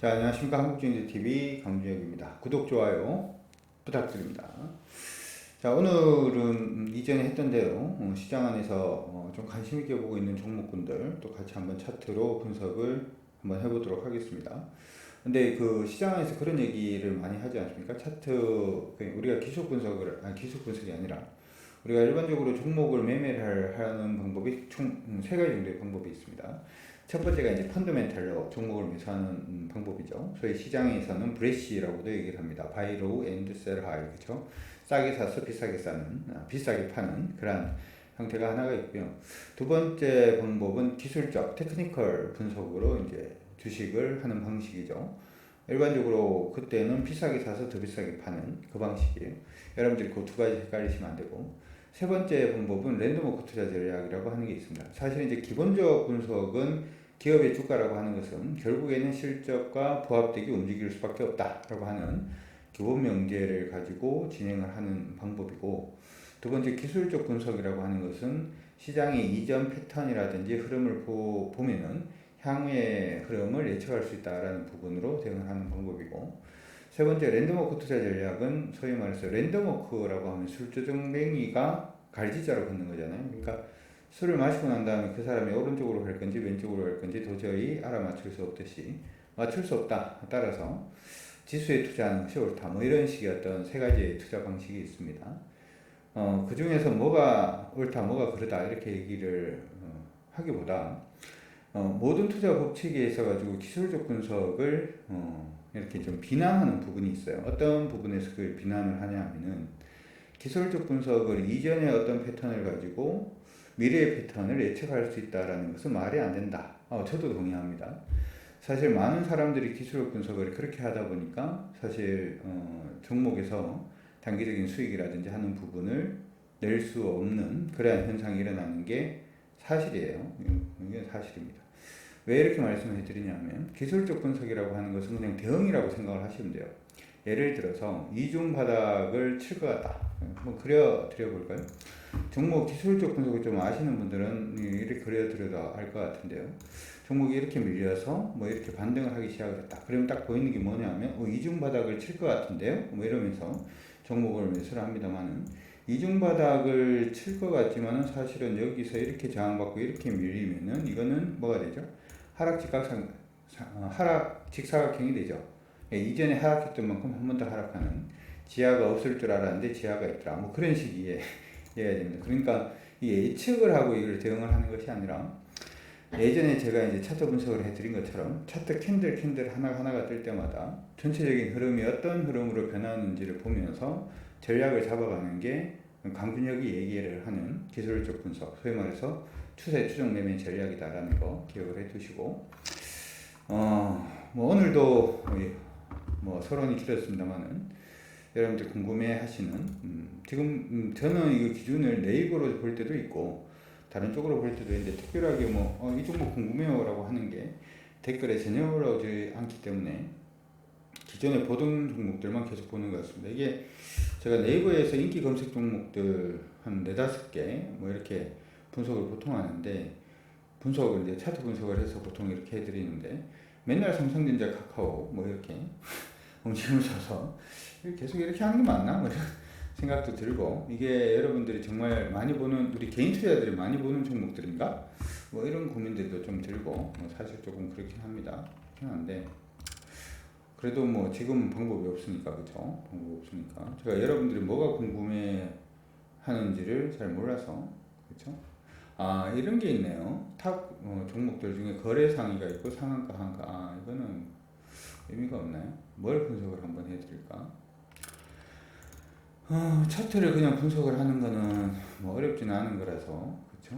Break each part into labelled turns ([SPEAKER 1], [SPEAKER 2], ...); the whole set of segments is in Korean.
[SPEAKER 1] 자, 안녕하십니까. 한국주인들TV 강준혁입니다. 구독, 좋아요 부탁드립니다. 자, 오늘은 이전에 했던 대로 시장 안에서 좀 관심 있게 보고 있는 종목군들 또 같이 한번 차트로 분석을 한번 해보도록 하겠습니다. 근데 그 시장에서 그런 얘기를 많이 하지 않습니까? 차트, 우리가 기술 분석을, 기술 분석이 아니라 우리가 일반적으로 종목을 매매를 하는 방법이 총 세 가지 정도의 방법이 있습니다. 첫 번째가 이제 펀더멘탈로 종목을 매수하는 방법이죠. 소위 시장에서는 브레시라고도 얘기를 합니다. 바이 로우 앤드 셀 하이, 그렇죠? 싸게 사서 비싸게 사는, 비싸게 파는 그런 형태가 하나가 있고요. 두 번째 방법은 기술적, 테크니컬 분석으로 이제 주식을 하는 방식이죠. 일반적으로 그때는 비싸게 사서 더 비싸게 파는 그 방식이에요. 여러분들이 그 두 가지 헷갈리시면 안 되고. 세 번째 방법은 랜덤워크 투자 전략이라고 하는 게 있습니다. 사실 이제 기본적 분석은 기업의 주가라고 하는 것은 결국에는 실적과 부합되게 움직일 수밖에 없다라고 하는 기본 명제를 가지고 진행을 하는 방법이고, 두 번째 기술적 분석이라고 하는 것은 시장의 이전 패턴이라든지 흐름을 보면은 향후의 흐름을 예측할 수 있다라는 부분으로 대응을 하는 방법이고, 세 번째 랜덤워크 투자 전략은 소위 말해서 랜덤워크라고 하면 술주정뱅이가 갈지자로 걷는 거잖아요. 그러니까 술을 마시고 난 다음에 그 사람이 오른쪽으로 갈 건지 왼쪽으로 갈 건지 도저히 알아맞힐 수 없듯이 맞출 수 없다. 따라서 지수에 투자하는 것이 옳다. 뭐 이런 식의 어떤 세 가지의 투자 방식이 있습니다. 그 중에서 뭐가 옳다, 뭐가 그르다 이렇게 얘기를 하기보다 모든 투자 법칙에 있어가지고 기술적 분석을 이렇게 좀 비난하는 부분이 있어요. 어떤 부분에서 그걸 비난을 하냐 하면은 기술적 분석을 이전의 어떤 패턴을 가지고 미래의 패턴을 예측할 수 있다라는 것은 말이 안 된다. 저도 동의합니다. 사실 많은 사람들이 기술적 분석을 그렇게 하다 보니까 사실 종목에서 단기적인 수익이라든지 하는 부분을 낼 수 없는 그러한 현상이 일어나는 게 사실이에요. 이게 사실입니다. 왜 이렇게 말씀을 해드리냐면 기술적 분석이라고 하는 것은 그냥 대응이라고 생각을 하시면 돼요. 예를 들어서 이중 바닥을 칠 것 같다. 한번 그려드려볼까요? 종목 기술적 분석을 좀 아시는 분들은 이렇게 그려드려도 알 것 같은데요. 종목이 이렇게 밀려서 뭐 이렇게 반등을 하기 시작했다. 그러면 딱 보이는 게 뭐냐면 이중 바닥을 칠 것 같은데요. 뭐 이러면서 종목을 매수를 합니다만은 이중 바닥을 칠 것 같지만은 사실은 여기서 이렇게 저항받고 이렇게 밀리면은 이거는 뭐가 되죠? 하락 직사각형이 되죠. 이전에 하락했던 만큼 한 번 더 하락하는, 지하가 없을 줄 알았는데 지하가 있더라. 뭐 그런 식이 이해해야 됩니다. 그러니까 예측을 하고 이걸 대응을 하는 것이 아니라 예전에 제가 이제 차트 분석을 해드린 것처럼 차트 캔들 하나하나가 뜰 때마다 전체적인 흐름이 어떤 흐름으로 변하는지를 보면서 전략을 잡아가는 게 강준혁이 얘기를 하는 기술적 분석, 소위 말해서 추세 추정 매매 전략이다라는 거 기억을 해두시고, 뭐 오늘도 뭐 서론이 길었습니다만은 여러분들 궁금해하시는 지금 저는 이 기준을 네이버로 볼 때도 있고 다른 쪽으로 볼 때도 있는데 특별하게 이 종목 궁금해요라고 하는 게 댓글에 전혀 올라오지 않기 때문에 기존에 보던 종목들만 계속 보는 것 같습니다. 이게 제가 네이버에서 인기 검색 종목들 한 4-5개 뭐 이렇게 분석을 보통 하는데, 분석을 이제 차트 분석을 해서 보통 이렇게 해드리는데 맨날 삼성전자, 카카오 뭐 이렇게 엉심을 쳐서 계속 이렇게 하는 게 맞나? 뭐 이런 생각도 들고, 이게 여러분들이 정말 많이 보는, 우리 개인 투자자들이 많이 보는 종목들인가? 뭐 이런 고민들도 좀 들고, 뭐 사실 조금 그렇긴 합니다. 그렇긴 한데 그래도 뭐 지금 방법이 없으니까, 그쵸? 방법이 없으니까 제가 여러분들이 뭐가 궁금해 하는지를 잘 몰라서, 그쵸? 이런 게 있네요. 탑 종목들 중에 거래 상위가 있고 상한가, 하한가. 이거는 의미가 없나요? 뭘 분석을 한번 해드릴까? 차트를 그냥 분석을 하는 거는 뭐 어렵진 않은 거라서, 그쵸?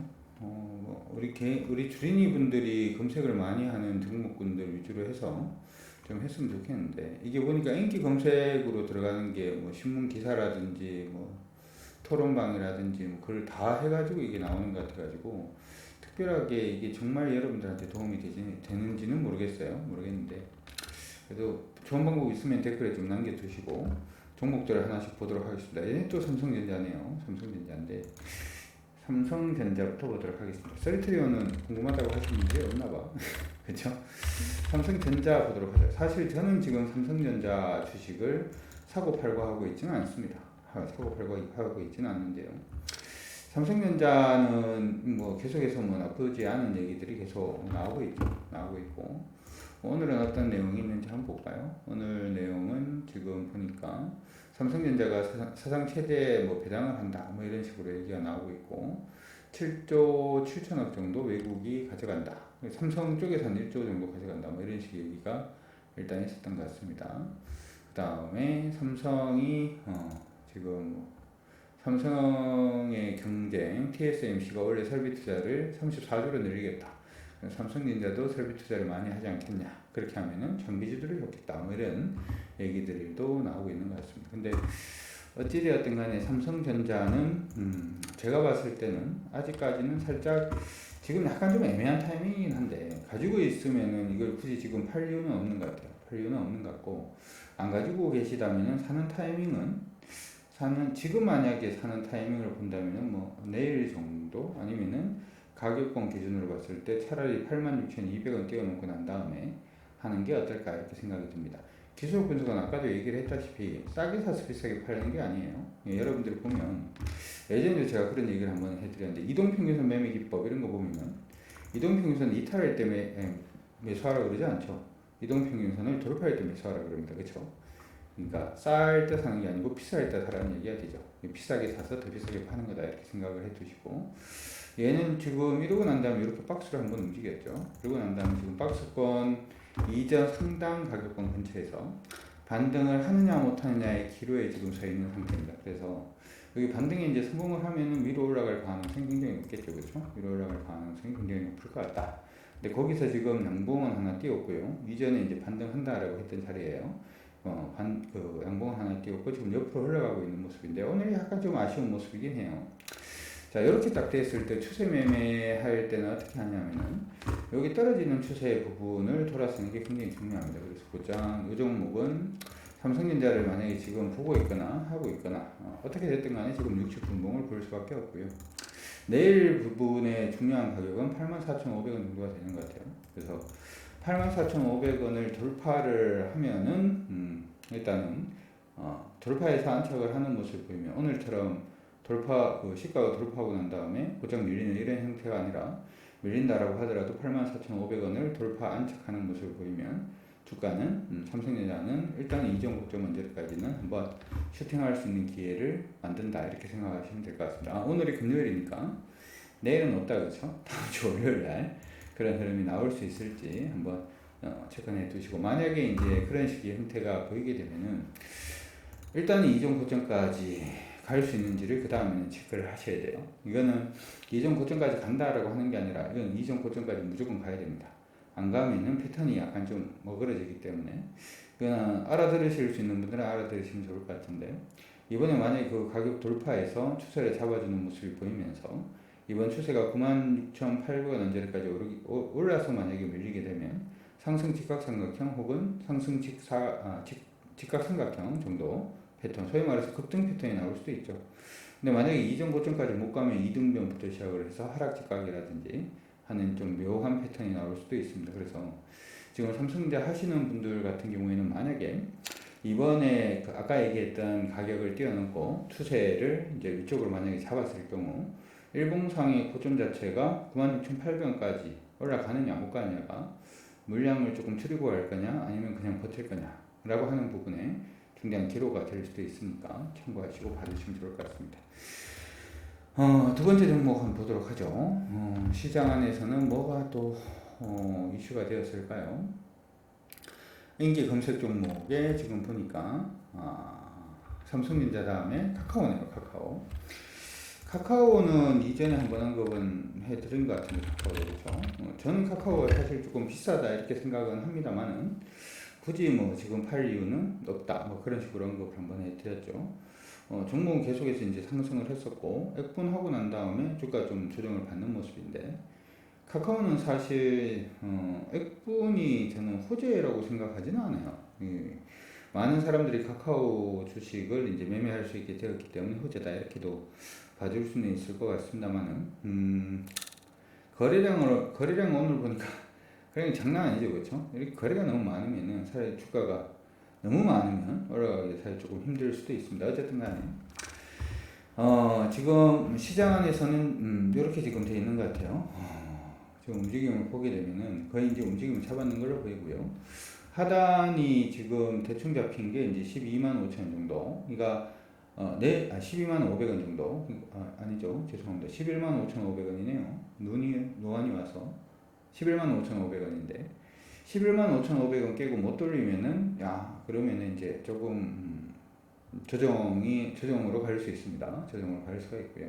[SPEAKER 1] 우리 주린이 분들이 검색을 많이 하는 종목군들 위주로 해서 좀 했으면 좋겠는데, 이게 보니까 인기 검색으로 들어가는 게 뭐 신문 기사라든지 뭐 토론방이라든지 뭐 그걸 다 해가지고 이게 나오는 것 같아가지고 특별하게 이게 정말 여러분들한테 도움이 되는지는 모르겠는데 그래도 좋은 방법 있으면 댓글에 좀 남겨두시고 종목들을 하나씩 보도록 하겠습니다. 얘는 또 삼성전자네요. 삼성전자인데 삼성전자부터 보도록 하겠습니다. 셀트리온은 궁금하다고 하시는 분들이 없나봐. 그쵸? 삼성전자 보도록 하죠. 사실 저는 지금 삼성전자 주식을 사고 팔고 하고 있지는 않습니다. 사고 팔고 하고 있지는 않는데요. 삼성전자는 뭐 계속해서 뭐 나쁘지 않은 얘기들이 계속 나오고 있죠. 나오고 있고. 오늘은 어떤 내용이 있는지 한번 볼까요? 오늘 내용은 지금 보니까 삼성전자가 사상 최대 뭐 배당을 한다 뭐 이런 식으로 얘기가 나오고 있고 7조 7천억 정도 외국이 가져간다. 삼성 쪽에서는 1조 정도 가져간다 뭐 이런 식의 얘기가 일단 있었던 것 같습니다. 그 다음에 삼성이 지금 삼성의 경쟁 TSMC가 원래 설비 투자를 34조로 늘리겠다. 삼성전자도 설비 투자를 많이 하지 않겠냐. 그렇게 하면은 장비주들이 좋겠다. 뭐 이런 얘기들도 나오고 있는 것 같습니다. 근데 어찌되었든 간에 삼성전자는 제가 봤을 때는 아직까지는 살짝 지금 약간 좀 애매한 타이밍이긴 한데 가지고 있으면은 이걸 굳이 지금 팔 이유는 없는 것 같아요. 팔 이유는 없는 것 같고 안 가지고 계시다면은 사는 타이밍은 지금 만약에 사는 타이밍을 본다면은 뭐 내일 정도 아니면은 가격권 기준으로 봤을 때 차라리 86,200원 띄워놓고 난 다음에 하는 게 어떨까 이렇게 생각이 듭니다. 기술 분석은 아까도 얘기를 했다시피 싸게 사서 비싸게 팔리는 게 아니에요. 예, 여러분들이 보면 예전에 제가 그런 얘기를 한번 해드렸는데 이동평균선 매매 기법 이런 거 보면 이동평균선 이탈할 때 매수하라 그러지 않죠. 이동평균선을 돌파할 때 매수하라 그럽니다. 그렇죠? 그러니까 쌀 때 사는 게 아니고 비쌀 때 사라는 얘기가 되죠. 비싸게 사서 더 비싸게 파는 거다 이렇게 생각을 해두시고 얘는 지금 이러고 난 다음에 이렇게 박스를 한번 움직였죠. 그러고 난 다음에 지금 박스권 이전 상당 가격권 근처에서 반등을 하느냐 못하느냐의 기로에 지금 서 있는 상태입니다. 그래서 여기 반등에 이제 성공을 하면은 위로 올라갈 가능성이 굉장히 높겠죠. 그렇죠? 위로 올라갈 가능성이 굉장히 높을 것 같다. 근데 거기서 지금 양봉은 하나 띄웠고요. 이전에 이제 반등한다라고 했던 자리예요. 양봉 하나 띄웠고 지금 옆으로 흘러가고 있는 모습인데 오늘 약간 좀 아쉬운 모습이긴 해요. 자, 이렇게 딱 됐을 때 추세 매매할 때는 어떻게 하냐면은 여기 떨어지는 추세 부분을 돌아서는 게 굉장히 중요합니다. 그래서 보장 이 종목은 삼성전자를 만약에 지금 보고 있거나 하고 있거나 어떻게 됐든 간에 지금 60분봉을 볼 수밖에 없고요. 내일 부분의 중요한 가격은 84,500원 정도가 되는 것 같아요. 그래서 84,500원을 돌파를 하면은 일단은 돌파해서 안착을 하는 모습을 보이면 오늘처럼 시가가 돌파하고 난 다음에 고작 밀리는 이런 형태가 아니라 밀린다라고 하더라도 84,500원을 돌파 안착하는 모습을 보이면 주가는 삼성전자는 일단 이전 고점 언제까지는 한번 슈팅할 수 있는 기회를 만든다 이렇게 생각하시면 될 것 같습니다. 오늘이 금요일이니까 내일은 없다 그렇죠? 다음 주 월요일날 그런 흐름이 나올 수 있을지 한번 체크해 두시고 만약에 이제 그런 식의 형태가 보이게 되면은 일단은 이전 고점까지 갈 수 있는지를 그 다음에는 체크를 하셔야 돼요. 이거는 이전 고점까지 간다라고 하는 게 아니라 이건 이전 고점까지 무조건 가야 됩니다. 안 가면은 패턴이 약간 좀 어그러지기 때문에 이거는 알아들으실 수 있는 분들은 알아들으시면 좋을 것 같은데 이번에 만약에 그 가격 돌파해서 추세를 잡아주는 모습이 보이면서 이번 추세가 96,800원 언저리까지 올라서 만약에 밀리게 되면 상승 직각삼각형 혹은 상승 직각삼각형 정도 패턴, 소위 말해서 급등 패턴이 나올 수도 있죠. 근데 만약에 이전 고점까지 못 가면 이등변부터 시작을 해서 하락 직각이라든지 하는 좀 묘한 패턴이 나올 수도 있습니다. 그래서 지금 삼성전자 하시는 분들 같은 경우에는 만약에 이번에 아까 얘기했던 가격을 뛰어넘고 추세를 이제 위쪽으로 만약에 잡았을 경우 일봉상의 고점 자체가 96,800원까지 올라가느냐 못 가느냐가 물량을 조금 줄이고 갈 거냐 아니면 그냥 버틸 거냐 라고 하는 부분에 중요한 기로가 될 수도 있으니까 참고하시고 받으시면 좋을 것 같습니다. 두 번째 종목 한번 보도록 하죠. 시장 안에서는 뭐가 또 이슈가 되었을까요? 인기 검색 종목에 지금 보니까 삼성전자 다음에 카카오네요. 카카오는 이전에 한번 언급은 해드린 것 같은데 그렇죠? 저는 카카오가 사실 조금 비싸다 이렇게 생각은 합니다만은 굳이 뭐 지금 팔 이유는 없다 뭐 그런 식으로 언급을 한번 해드렸죠. 종목은 계속해서 이제 상승을 했었고 액분하고 난 다음에 주가 좀 조정을 받는 모습인데 카카오는 사실 액분이 저는 호재라고 생각하지는 않아요. 많은 사람들이 카카오 주식을 이제 매매할 수 있게 되었기 때문에 호재다 이렇게도 봐줄 수는 있을 것 같습니다만은 거래량 오늘 보니까 거래량 장난 아니죠, 그렇죠? 이렇게 거래가 너무 많으면은 사실 주가가 너무 많으면 올라가기 사실 조금 힘들 수도 있습니다. 어쨌든 간에 지금 시장 안에서는 이렇게 지금 돼 있는 것 같아요. 지금 움직임을 보게 되면은 거의 이제 움직임을 잡았는 걸로 보이고요. 하단이 지금 대충 잡힌 게 이제 12만 5천 원 정도. 그러니까 12만 500원 정도. 아니죠. 죄송합니다. 11만 5,500원이네요. 노안이 와서 11만 5,500원인데 11만 5,500원 깨고 못 돌리면은 그러면은 이제 조금 조정으로 갈 수 있습니다. 조정으로 갈 수가 있고요.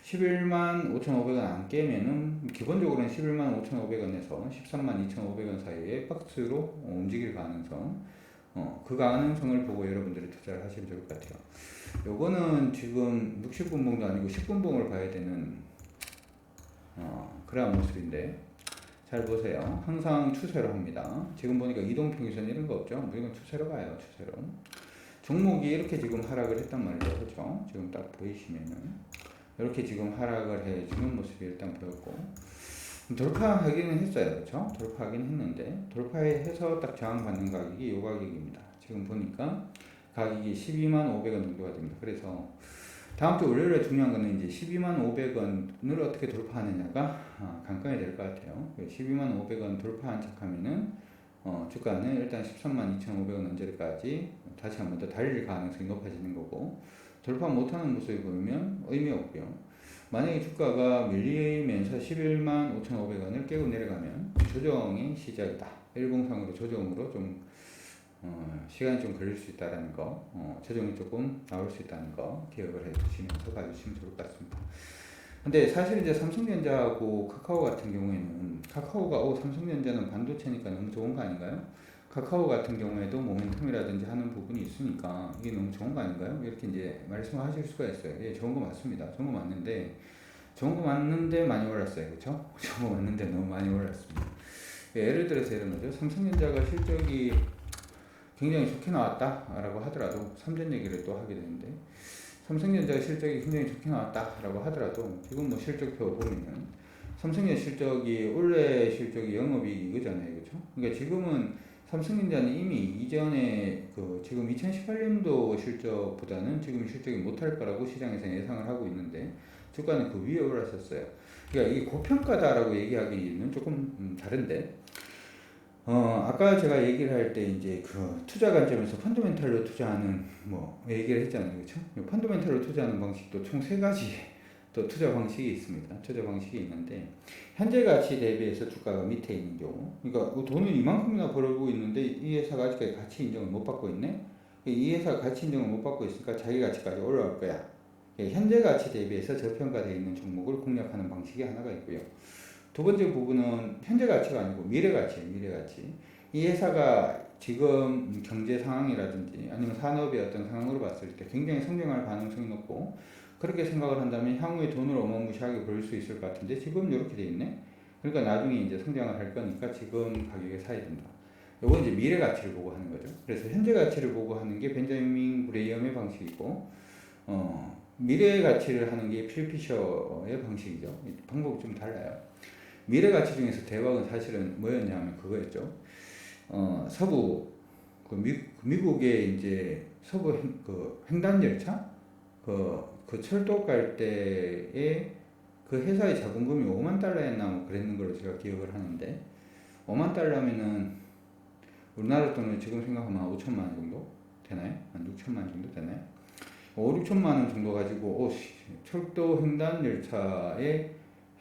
[SPEAKER 1] 11만 5,500원 안 깨면은 기본적으로는 11만 5,500원에서 13만 2,500원 사이에 박스로 움직일 가능성, 그 가능성을 보고 여러분들이 투자를 하시면 좋을 것 같아요. 요거는 지금 60분봉도 아니고 10분봉을 봐야 되는 그러한 모습인데 잘 보세요. 항상 추세로 합니다. 지금 보니까 이동평균선 이런 거 없죠? 무조건 추세로 가요. 추세로. 종목이 이렇게 지금 하락을 했단 말이죠. 그렇죠? 지금 딱 보이시면은 이렇게 지금 하락을 해주는 모습이 일단 보였고 돌파하기는 했어요. 그렇죠? 돌파하긴 했는데 돌파해서 딱 저항받는 가격이 이 가격입니다. 지금 보니까 가격이 12만 500원 정도가 됩니다. 그래서 다음 주 월요일에 중요한 거는 이제 12만 500원을 어떻게 돌파하느냐가 관건이 될 것 같아요. 12만 500원 돌파한 척 하면은 주가는 일단 13만 2,500원 언저리까지 다시 한 번 더 달릴 가능성이 높아지는 거고 돌파 못하는 모습을 보면 의미 없고요. 만약에 주가가 밀리면서 11만 5,500원을 깨고 내려가면 조정의 시작이다. 일봉상으로 조정으로 좀 시간이 좀 걸릴 수 있다는 거, 조정이 조금 나올 수 있다는 거 기억을 해주시면서 봐주시면 좋을 것 같습니다. 근데 사실 이제 삼성전자하고 카카오 같은 경우에는 카카오가 삼성전자는 반도체니까 너무 좋은 거 아닌가요? 카카오 같은 경우에도 모멘텀이라든지 하는 부분이 있으니까 이게 너무 좋은 거 아닌가요? 이렇게 이제 말씀하실 수가 있어요. 예, 좋은 거 맞습니다. 좋은 거 맞는데 많이 올랐어요. 그렇죠? 좋은 거 맞는데 너무 많이 올랐습니다. 예, 예를 들어서 이런 거죠. 삼성전자가 실적이 굉장히 좋게 나왔다라고 하더라도 삼전 얘기를 또 하게 되는데 삼성전자 실적이 굉장히 좋게 나왔다라고 하더라도 지금 뭐 실적표 보면은 삼성전자 실적이 올해 실적이 영업이익 이거잖아요, 그렇죠? 그러니까 지금은 삼성전자는 이미 이전에 지금 2018년도 실적보다는 지금 실적이 못할 거라고 시장에서 예상을 하고 있는데 주가는 그 위에 올랐었어요. 그러니까 이게 고평가다라고 얘기하기는 조금 다른데. 아까 제가 얘기를 할 때 이제 그 투자 관점에서 펀더멘탈로 투자하는 뭐 얘기를 했잖아요. 그렇죠? 펀더멘탈로 투자하는 방식도 총 세 가지 또 투자 방식이 있습니다. 투자 방식이 있는데 현재 가치 대비해서 주가가 밑에 있는 경우, 그러니까 돈을 이만큼이나 벌고 있는데 이 회사가 아직까지 가치 인정을 못 받고 있네. 이 회사가 가치 인정을 못 받고 있으니까 자기 가치까지 올라올 거야. 현재 가치 대비해서 저평가되어 있는 종목을 공략하는 방식이 하나가 있고요. 두 번째 부분은 현재 가치가 아니고 미래 가치예요. 미래 가치. 이 회사가 지금 경제 상황이라든지 아니면 산업의 어떤 상황으로 봤을 때 굉장히 성장할 가능성이 높고 그렇게 생각을 한다면 향후에 돈을 어마무시하게 벌 수 있을 것 같은데 지금 이렇게 돼 있네. 그러니까 나중에 이제 성장을 할 거니까 지금 가격에 사야 된다. 요건 이제 미래 가치를 보고 하는 거죠. 그래서 현재 가치를 보고 하는 게 벤자민 그레이엄의 방식이고, 미래 가치를 하는 게 필 피셔의 방식이죠. 방법이 좀 달라요. 미래 가치 중에서 대박은 사실은 뭐였냐면 그거였죠. 서부 미국의 이제 서부 횡단 열차 그 철도 갈 때에 그 회사의 자본금이 5만 달러였나 뭐 그랬는 걸로 제가 기억을 하는데 5만 달러면은 우리나라 돈으로 지금 생각하면 5천만 원 정도 되나요? 한 6천만 원 정도 되나요? 5, 6천만 원 정도 가지고 철도 횡단 열차에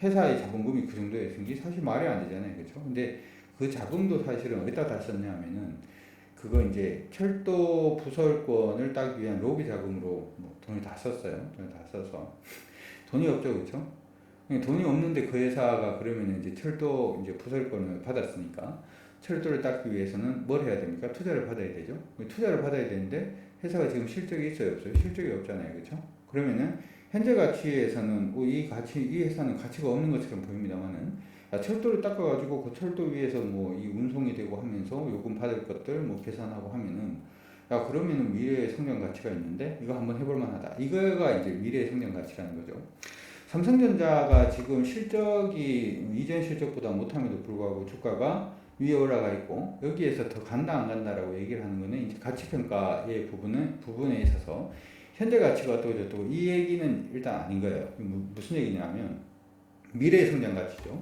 [SPEAKER 1] 회사의 자본금이 그 정도였으니 사실 말이 안 되잖아요. 그렇죠? 근데 그 자금도 사실은 어디다 다 썼냐면은 그거 이제 철도 부설권을 따기 위한 로비 자금으로 뭐 돈을 다 썼어요. 돈을 다 써서 돈이 없죠. 그렇죠? 돈이 없는데 그 회사가 그러면 이제 철도 이제 부설권을 받았으니까 철도를 닦기 위해서는 뭘 해야 됩니까? 투자를 받아야 되죠. 투자를 받아야 되는데 회사가 지금 실적이 있어요, 없어요? 실적이 없잖아요, 그렇죠? 그러면은 현재 가치에서는 이 회사는 가치가 없는 것처럼 보입니다만은 철도를 닦아가지고 그 철도 위에서 뭐 이 운송이 되고 하면서 요금 받을 것들 뭐 계산하고 하면은 야, 그러면은 미래의 성장 가치가 있는데 이거 한번 해볼 만하다. 이거가 이제 미래의 성장 가치라는 거죠. 삼성전자가 지금 실적이 이전 실적보다 못함에도 불구하고 주가가 위에 올라가 있고 여기에서 더 간다 안 간다라고 얘기를 하는 거는 이제 가치평가의 부분에 있어서 현재 가치가 어떠고 저떠고 이 얘기는 일단 아닌 거예요. 무슨 얘기냐면 미래의 성장 가치죠.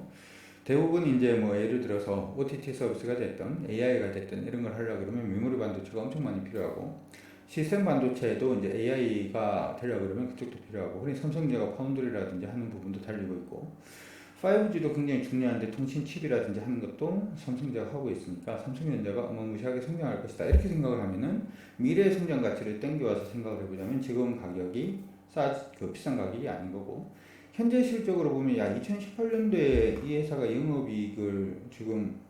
[SPEAKER 1] 대부분 이제 뭐 예를 들어서 OTT 서비스가 됐든 AI가 됐든 이런 걸 하려고 그러면 메모리 반도체가 엄청 많이 필요하고 시스템 반도체도 이제 AI가 되려고 그러면 그쪽도 필요하고 그러니 삼성전자가 파운드리라든지 하는 부분도 달리고 있고 5G도 굉장히 중요한데 통신 칩이라든지 하는 것도 삼성전자가 하고 있으니까 삼성전자가 어마무시하게 성장할 것이다 이렇게 생각을 하면은 미래의 성장 가치를 땡겨와서 생각을 해보자면 지금 가격이 비싼 가격이 아닌 거고 현재 실적으로 보면 야 2018년도에 이 회사가 영업이익을 지금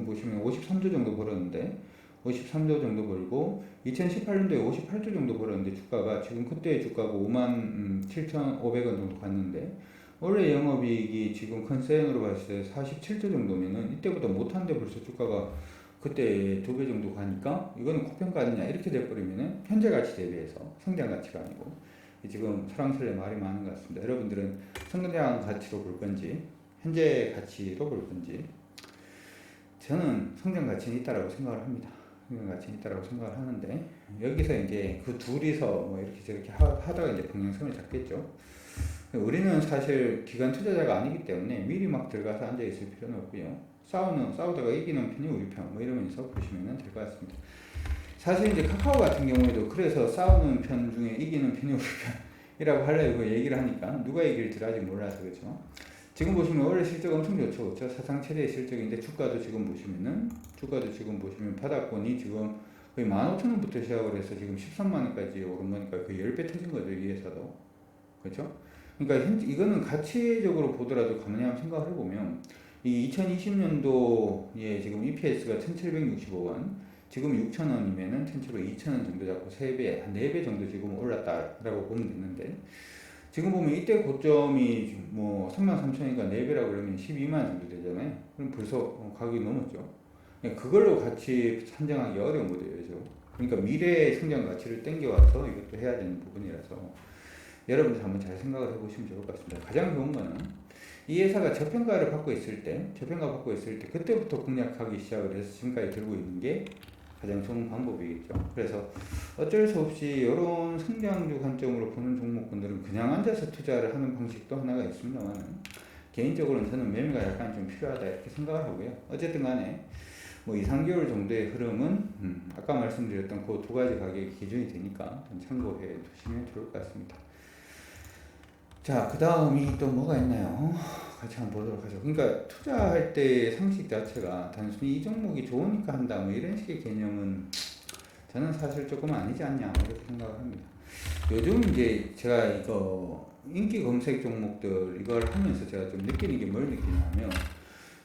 [SPEAKER 1] 보시면 53조 정도 벌었는데 53조 정도 벌고 2018년도에 58조 정도 벌었는데 주가가 지금 그때 주가가 57,500원 정도 갔는데 원래 영업이익이 지금 컨센으로 봤을 때 47조 정도면은 이때보다 못한데 벌써 주가가 그때 2배 정도 가니까 이거는 고평가 아니냐 이렇게 돼버리면은 현재 가치 대비해서 성장 가치가 아니고 지금 설왕설래 말이 많은 것 같습니다. 여러분들은 성장 가치로 볼 건지 현재 가치로 볼 건지 저는 성장 가치는 있다라고 생각을 합니다. 성장 가치는 있다라고 생각을 하는데 여기서 이제 그 둘이서 뭐 이렇게 저렇게 하다가 이제 방향성을 잡겠죠. 우리는 사실 기관 투자자가 아니기 때문에 미리 막 들어가서 앉아 있을 필요는 없고요. 싸우다가 이기는 편이 우리 편, 뭐 이러면서 보시면 될 것 같습니다. 사실 이제 카카오 같은 경우에도 그래서 싸우는 편 중에 이기는 편이 우리 편이라고 하려고 얘기를 하니까 누가 이길지 아직 몰라서 그렇죠. 지금 보시면 원래 실적 엄청 좋죠. 그렇죠? 사상 최대 실적인데 주가도 지금 보시면 바닥권이 지금 거의 15,000원부터 시작을 해서 지금 13만원까지 오른 거니까 거의 10배 터진 거죠. 이 회사도. 그렇죠? 그러니까 이거는 가치적으로 보더라도 가만히 한번 생각을 해보면 이 2020년도에 지금 EPS가 1765원 지금 6,000원이면은 1,700, 2,000원 정도 잡고 3배, 한 4배 정도 지금 올랐다라고 보면 되는데 지금 보면 이때 고점이 뭐 33,000원이니까 4배라고 그러면 12만 정도 되잖아요. 그럼 벌써 가격이 넘었죠. 그걸로 같이 산정하기 어려운 거죠. 그러니까 미래의 성장 가치를 땡겨와서 이것도 해야 되는 부분이라서 여러분들 한번 잘 생각을 해보시면 좋을 것 같습니다. 가장 좋은 거는 이 회사가 저평가를 받고 있을 때, 그때부터 공략하기 시작을 해서 지금까지 들고 있는 게 가장 좋은 방법이겠죠. 그래서 어쩔 수 없이 이런 성장주 관점으로 보는 종목군들은 그냥 앉아서 투자를 하는 방식도 하나가 있습니다만 개인적으로는 저는 매매가 약간 좀 필요하다 이렇게 생각을 하고요. 어쨌든 간에 뭐 2, 3개월 정도의 흐름은 아까 말씀드렸던 그 두 가지 가격이 기준이 되니까 좀 참고해 두시면 좋을 것 같습니다. 자, 그 다음이 또 뭐가 있나요? 같이 한번 보도록 하죠. 그러니까 투자할 때 상식 자체가 단순히 이 종목이 좋으니까 한다 뭐 이런 식의 개념은 저는 사실 조금 아니지 않냐 뭐 이렇게 생각을 합니다. 요즘 이제 제가 이거 인기 검색 종목들 이걸 하면서 제가 좀 느끼는 게 뭘 느끼냐면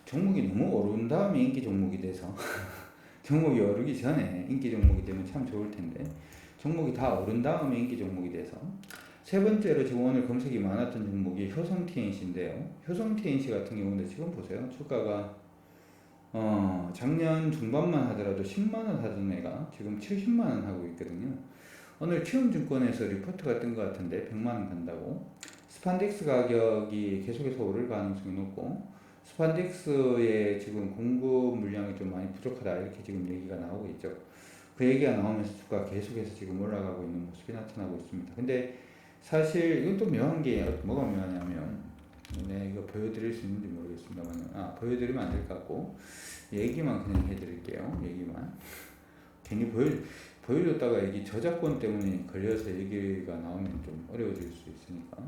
[SPEAKER 1] 종목이 너무 오른 다음에 인기 종목이 돼서 종목이 오르기 전에 인기 종목이 되면 참 좋을 텐데 종목이 다 오른 다음에 인기 종목이 돼서 세 번째로 지금 오늘 검색이 많았던 종목이 효성 TNC인데요. 효성 TNC 같은 경우는 지금 보세요. 주가가 작년 중반만 하더라도 10만원 하던 애가 지금 70만원 하고 있거든요. 오늘 키움증권에서 리포트가 뜬 것 같은데 100만원 간다고. 스판덱스 가격이 계속해서 오를 가능성이 높고 스판덱스의 지금 공급 물량이 좀 많이 부족하다 이렇게 지금 얘기가 나오고 있죠. 그 얘기가 나오면서 주가가 계속해서 지금 올라가고 있는 모습이 나타나고 있습니다. 근데 사실 이건 또 묘한 게 뭐가 묘하냐면 네, 이거 보여드릴 수 있는지 모르겠습니다만 보여드리면 안 될 것 같고 얘기만 그냥 해드릴게요. 얘기만 괜히 보여줬다가 이게 저작권 때문에 걸려서 얘기가 나오면 좀 어려워질 수 있으니까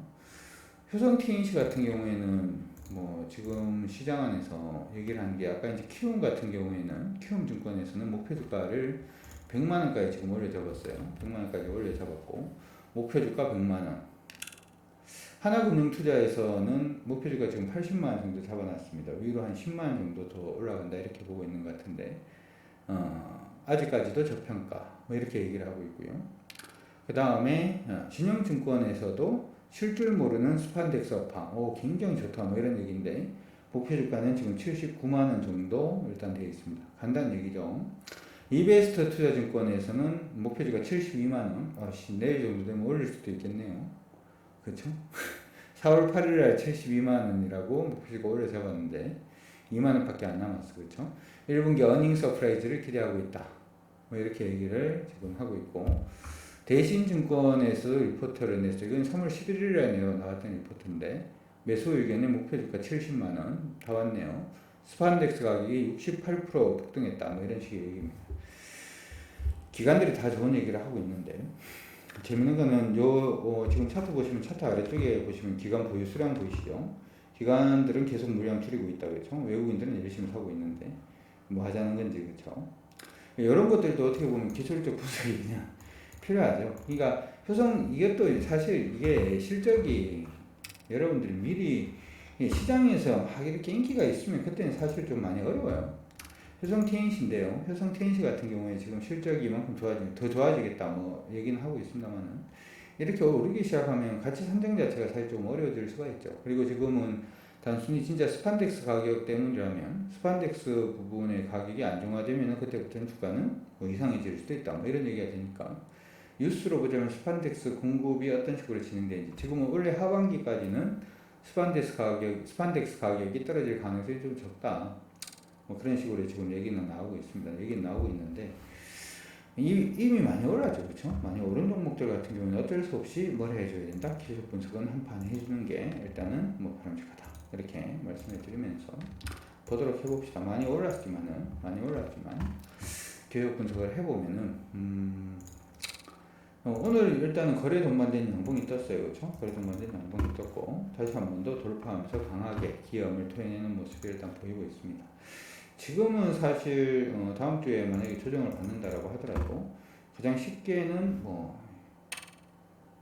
[SPEAKER 1] 효성 TNC 같은 경우에는 뭐 지금 시장 안에서 얘기를 하는 게 아까 이제 키움 같은 경우에는 키움증권에서는 목표 주가를 100만원까지 지금 올려 잡았어요. 100만원까지 올려 잡았고 목표 주가 100만원. 하나금융투자에서는 목표 주가 지금 80만원 정도 잡아놨습니다. 위로 한 10만원 정도 더 올라간다 이렇게 보고 있는 것 같은데 아직까지도 저평가 뭐 이렇게 얘기를 하고 있고요. 그 다음에 신영증권에서도 쉴 줄 모르는 스판덱스 업황 굉장히 좋다 뭐 이런 얘기인데 목표 주가는 지금 79만원 정도 일단 되어 있습니다. 간단한 얘기죠. 이베스트 투자증권에서는 목표주가 72만 원. 내일 정도 되면 올릴 수도 있겠네요. 그렇죠? 4월 8일 날 72만 원이라고 목표주가 올려 잡았는데 2만 원밖에 안 남았어. 그렇죠? 1분기 어닝 서프라이즈를 기대하고 있다. 뭐 이렇게 얘기를 지금 하고 있고, 대신증권에서 리포트를 냈어요. 이건 3월 11일에 나왔던 리포트인데 매수 의견의 목표주가 70만 원 다 왔네요. 스판덱스 가격이 68% 폭등했다. 뭐 이런 식의 얘기입니다. 기관들이 다 좋은 얘기를 하고 있는데, 재밌는 거는 지금 차트 보시면, 차트 아래쪽에 보시면 기관 보유 수량 보이시죠? 기관들은 계속 물량 줄이고 있다. 그렇죠? 외국인들은 열심히 사고 있는데 뭐 하자는 건지. 그렇죠? 이런 것들도 어떻게 보면 기술적 분석이 그냥 필요하죠. 그러니까 이것도 사실 이게 실적이 여러분들이 미리 시장에서 막 이렇게 인기가 있으면 그때는 사실 좀 많이 어려워요. 효성 TNC인데요. 효성 TNC 같은 경우에 지금 실적이 이만큼 더 좋아지겠다 뭐 얘기는 하고 있습니다만은, 이렇게 오르기 시작하면 가치 산정 자체가 사실 좀 어려워질 수가 있죠. 그리고 지금은 단순히 진짜 스판덱스 가격 때문이라면 스판덱스 부분의 가격이 안정화되면 그때부터는 주가는 뭐 이상해질 수도 있다 뭐 이런 얘기가 되니까, 뉴스로 보자면 스판덱스 공급이 어떤 식으로 진행되는지, 지금은 원래 하반기까지는 스판덱스 가격이 떨어질 가능성이 좀 적다. 뭐 그런 식으로 지금 얘기는 나오고 있습니다. 얘기는 나오고 있는데 이미 많이 올랐죠. 그렇죠? 많이 오른 종목들 같은 경우는 어쩔 수 없이 뭘 해줘야 된다. 기술 분석은 한 판 해주는 게 일단은 뭐 바람직하다. 이렇게 말씀을 드리면서 보도록 해봅시다. 많이 올랐지만 기술 분석을 해보면은 오늘 일단은 거래 동반된 양봉이 떴어요. 그렇죠? 거래 동반된 양봉이 떴고 다시 한 번 더 돌파하면서 강하게 기염을 토해내는 모습이 일단 보이고 있습니다. 지금은 사실 다음 주에 만약에 조정을 받는다라고 하더라도 가장 쉽게는 뭐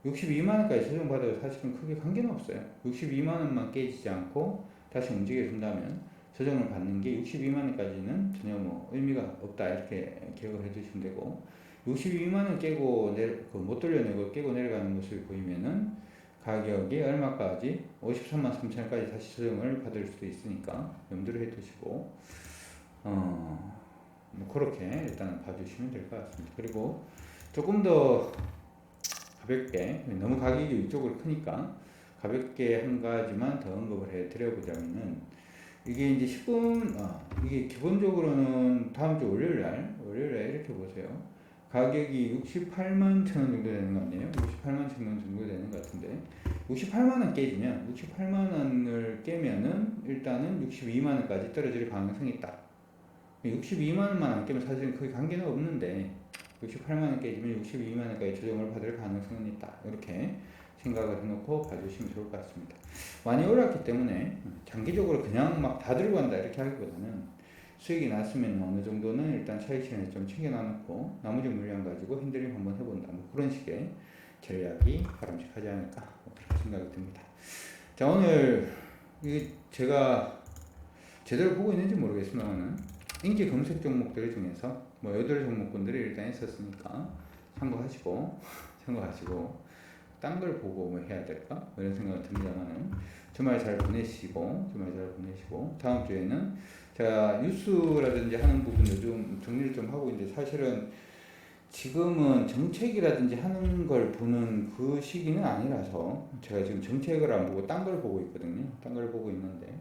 [SPEAKER 1] 62만 원까지 조정받아도 사실은 크게 관계는 없어요. 62만 원만 깨지지 않고 다시 움직여준다면 조정을 받는 게 62만 원까지는 전혀 뭐 의미가 없다, 이렇게 기억을 해주시면 되고, 62만 원 깨고 못 돌려내고 깨고 내려가는 모습이 보이면은 가격이 얼마까지 53만 3천 원까지 다시 조정을 받을 수도 있으니까 염두를 해두시고 뭐 그렇게 일단 봐주시면 될 것 같습니다. 그리고 조금 더 가볍게, 너무 가격이 이쪽으로 크니까 가볍게 한 가지만 더 언급을 해 드려보자면은, 이게 이제 이게 기본적으로는 다음 주 월요일날 이렇게 보세요. 가격이 68만 천 원 정도 되는 거 아니에요? 68만 천 원 정도 되는 것 같은데, 68만 원 깨지면, 68만 원을 깨면은 일단은 62만 원까지 떨어질 가능성이 있다. 62만 원만 안 깨면 사실은 거의 관계는 없는데 68만 원 깨지면 62만 원까지 조정을 받을 가능성은 있다. 이렇게 생각을 해놓고 봐주시면 좋을 것 같습니다. 많이 올랐기 때문에 장기적으로 그냥 막 다 들고 간다 이렇게 하기보다는 수익이 났으면 어느 정도는 일단 차익 실현을 좀 챙겨놔놓고 나머지 물량 가지고 핸들링 한번 해본다. 뭐 그런 식의 전략이 바람직하지 않을까, 뭐 그렇게 생각이 듭니다. 자, 오늘 이게 제가 제대로 보고 있는지 모르겠습니다만은 인기 검색 종목들 중에서 뭐 8종목군들이 일단 있었으니까 참고하시고 딴 걸 보고 뭐 해야 될까? 뭐 이런 생각이 듭니다만은 주말 잘 보내시고 다음 주에는 제가 뉴스라든지 하는 부분을 좀 정리를 좀 하고 있는데, 사실은 지금은 정책이라든지 하는 걸 보는 그 시기는 아니라서 제가 지금 정책을 안 보고 딴 걸 보고 있거든요. 딴 걸 보고 있는데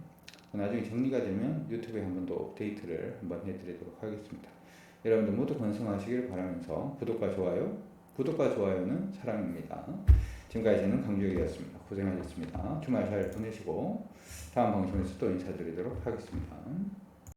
[SPEAKER 1] 나중에 정리가 되면 유튜브에 한 번 더 업데이트를 한번 해드리도록 하겠습니다. 여러분들 모두 건승하시길 바라면서 구독과 좋아요는 사랑입니다. 지금까지 저는 강주혁이었습니다. 고생하셨습니다. 주말 잘 보내시고 다음 방송에서 또 인사드리도록 하겠습니다.